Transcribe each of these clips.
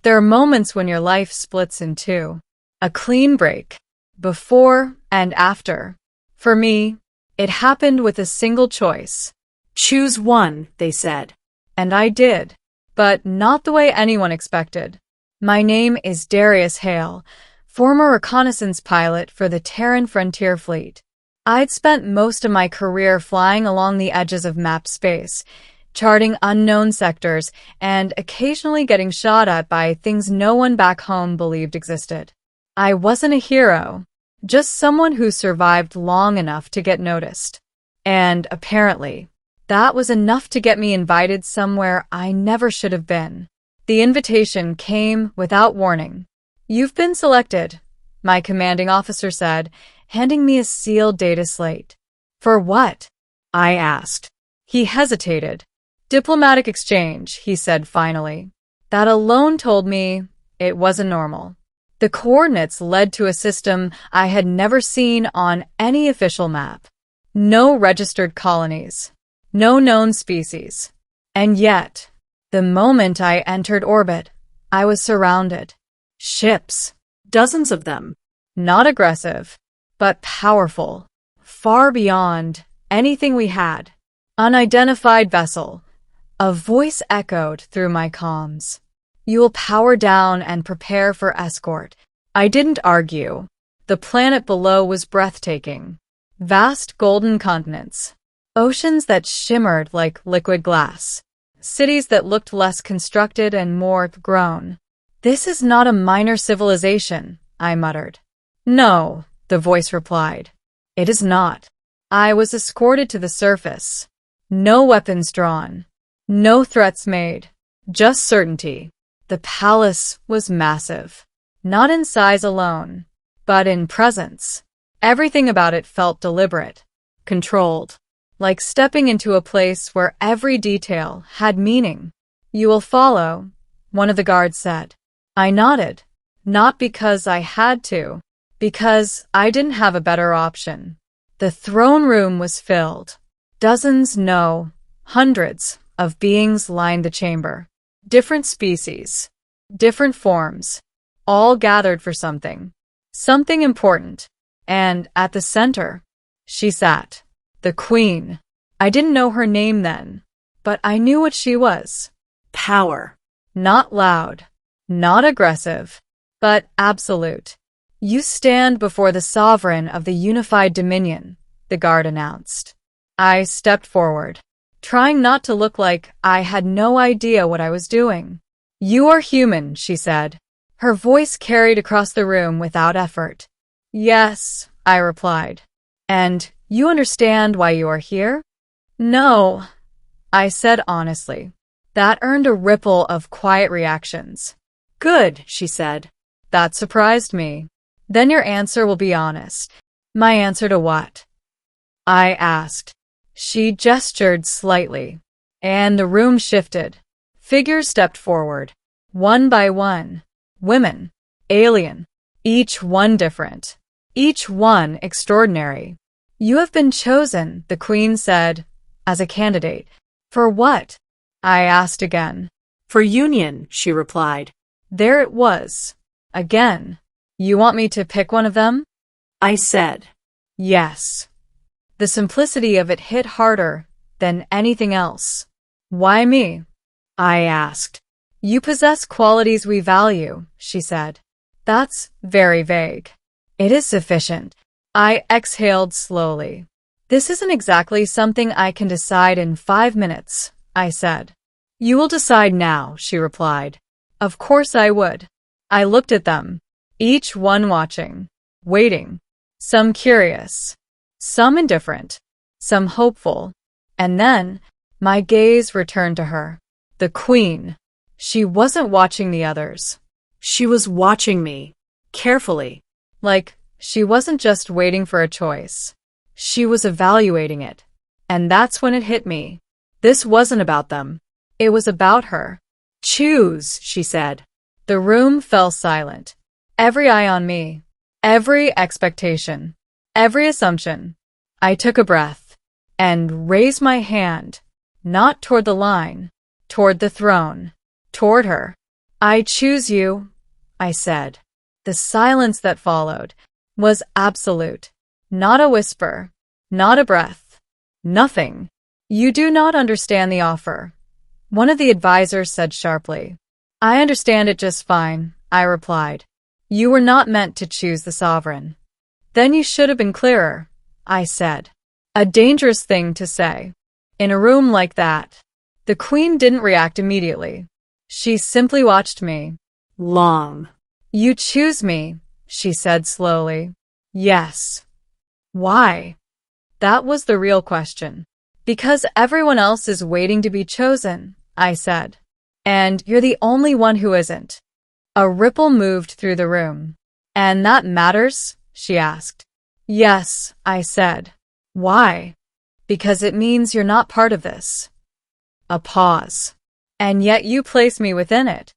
There are moments when your life splits in two. A clean break. Before and after. For me, it happened with a single choice. Choose one, they said. And I did. But not the way anyone expected. My name is Darius Hale, former reconnaissance pilot for the Terran Frontier Fleet. I'd spent most of my career flying along the edges of mapped space, charting unknown sectors, and occasionally getting shot at by things no one back home believed existed. I wasn't a hero, just someone who survived long enough to get noticed. And apparently, that was enough to get me invited somewhere I never should have been. The invitation came without warning. "You've been selected," my commanding officer said, handing me a sealed data slate. "For what?" I asked. He hesitated. "Diplomatic exchange," he said finally. That alone told me it wasn't normal. The coordinates led to a system I had never seen on any official map. No registered colonies. No known species. And yet, the moment I entered orbit, I was surrounded. Ships. Dozens of them. Not aggressive, but powerful. Far beyond anything we had. Unidentified vessel. A voice echoed through my comms. "You will power down and prepare for escort." I didn't argue. The planet below was breathtaking. Vast golden continents. Oceans that shimmered like liquid glass. Cities that looked less constructed and more grown. "This is not a minor civilization," I muttered. "No," the voice replied. "It is not." I was escorted to the surface. No weapons drawn. No threats made. Just certainty. The palace was massive. Not in size alone, but in presence. Everything about it felt deliberate. Controlled. Like stepping into a place where every detail had meaning. "You will follow," one of the guards said. I nodded. Not because I had to, because I didn't have a better option. The throne room was filled. Dozens, no, hundreds of beings lined the chamber. Different species. Different forms. All gathered for something. Something important. And at the center, she sat. The Queen. I didn't know her name then, but I knew what she was. Power. Not loud. Not aggressive. But absolute. "You stand before the sovereign of the unified dominion," the guard announced. I stepped forward, trying not to look like I had no idea what I was doing. "You are human," she said. Her voice carried across the room without effort. "Yes," I replied. "And you understand why you are here?" "No," I said honestly. That earned a ripple of quiet reactions. "Good," she said. That surprised me. "Then your answer will be honest." "My answer to what?" I asked. She gestured slightly, and the room shifted. Figures stepped forward, one by one. Women. Alien. Each one different. Each one extraordinary. "You have been chosen," the Queen said, "as a candidate." "For what?" I asked again. "For union," she replied. There it was. Again. "You want me to pick one of them?" I said. Yes. The simplicity of it hit harder than anything else. "Why me?" I asked. "You possess qualities we value," she said. "That's very vague." "It is sufficient." I exhaled slowly. "This isn't exactly something I can decide in 5 minutes," I said. "You will decide now," she replied. Of course I would. I looked at them, each one watching, waiting, some curious, some indifferent, some hopeful. And then, my gaze returned to her. The Queen. She wasn't watching the others. She was watching me, carefully. Like, she wasn't just waiting for a choice. She was evaluating it. And that's when it hit me. This wasn't about them. It was about her. "Choose," she said. The room fell silent. Every eye on me. Every expectation. Every assumption. I took a breath and raised my hand, not toward the line, toward the throne, toward her. I choose you, I said. The silence that followed was absolute. Not a whisper, not a breath, nothing. You do not understand the offer, one of the advisors said sharply. I understand it just fine, I replied. You were not meant to choose the sovereign. Then you should have been clearer, I said. A dangerous thing to say. In a room like that. The queen didn't react immediately. She simply watched me. Long. You choose me, she said slowly. Yes. Why? That was the real question. Because everyone else is waiting to be chosen, I said. And you're the only one who isn't. A ripple moved through the room. And that matters? She asked. Yes, I said. Why? Because it means you're not part of this. A pause. And yet you place me within it.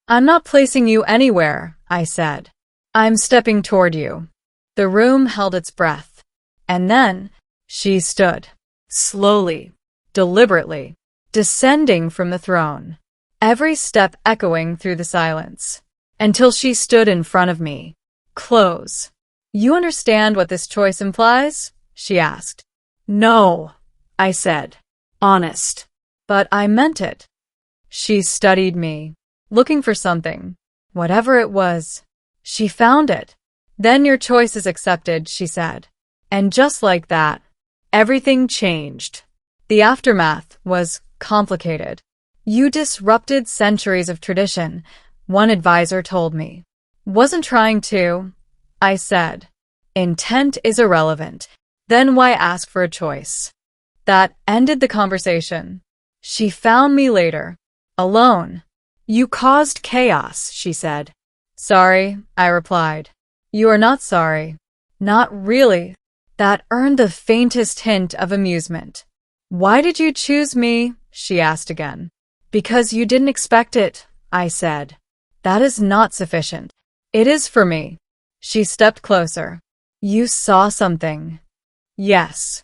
I'm not placing you anywhere, I said. I'm stepping toward you. The room held its breath. And then she stood. Slowly, deliberately, descending from the throne. Every step echoing through the silence. Until she stood in front of me. Close. You understand what this choice implies? She asked. No, I said. Honest. But I meant it. She studied me, looking for something. Whatever it was. She found it. Then your choice is accepted, she said. And just like that, everything changed. The aftermath was complicated. You disrupted centuries of tradition, one advisor told me. Wasn't trying to, I said. Intent is irrelevant. Then why ask for a choice? That ended the conversation. She found me later, alone. You caused chaos, she said. Sorry, I replied. You are not sorry. Not really. That earned the faintest hint of amusement. Why did you choose me? She asked again. Because you didn't expect it, I said. That is not sufficient. It is for me. She stepped closer. You saw something. Yes.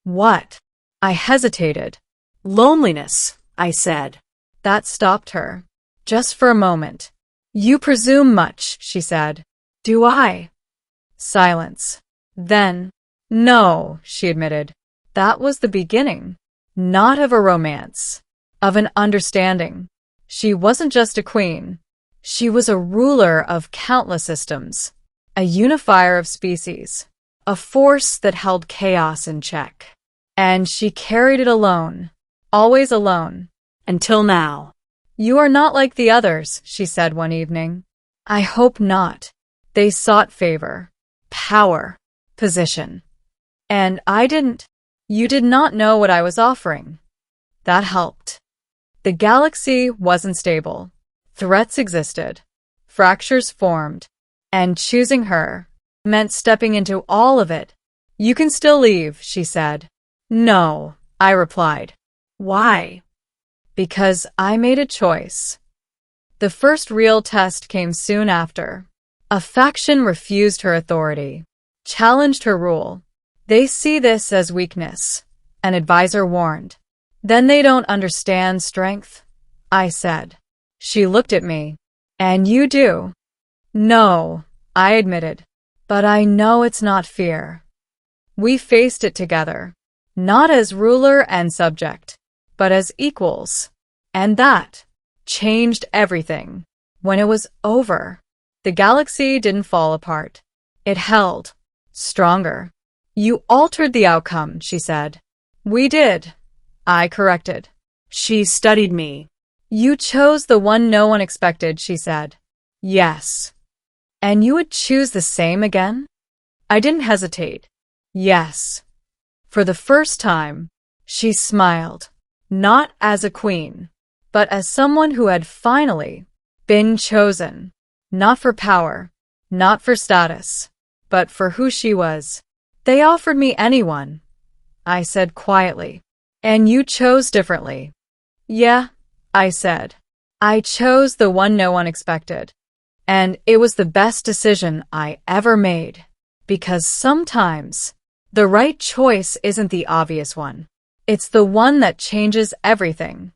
What? I hesitated. Loneliness, I said. That stopped her. Just for a moment. You presume much, she said. Do I? Silence. Then, no, she admitted. That was the beginning. Not of a romance. Of an understanding. She wasn't just a queen. She was a ruler of countless systems. A unifier of species. A force that held chaos in check. And she carried it alone. Always alone. Until now. You are not like the others, she said one evening. I hope not. They sought favor. Power. Position. And I didn't. You did not know what I was offering. That helped. The galaxy wasn't stable. Threats existed. Fractures formed. And choosing her meant stepping into all of it. You can still leave, she said. No, I replied. Why? Because I made a choice. The first real test came soon after. A faction refused her authority, challenged her rule. They see this as weakness, an advisor warned. Then they don't understand strength, I said. She looked at me. And you do. No, I admitted. But I know it's not fear. We faced it together, not as ruler and subject, but as equals. And that changed everything. When it was over, the galaxy didn't fall apart. It held, stronger. You altered the outcome, she said. We did. I corrected. She studied me. You chose the one no one expected, she said. Yes. And you would choose the same again? I didn't hesitate. Yes. For the first time, she smiled. Not as a queen, but as someone who had finally been chosen. Not for power, not for status, but for who she was. They offered me anyone, I said quietly. And you chose differently. Yeah, I said. I chose the one no one expected. And it was the best decision I ever made. Because sometimes, the right choice isn't the obvious one. It's the one that changes everything.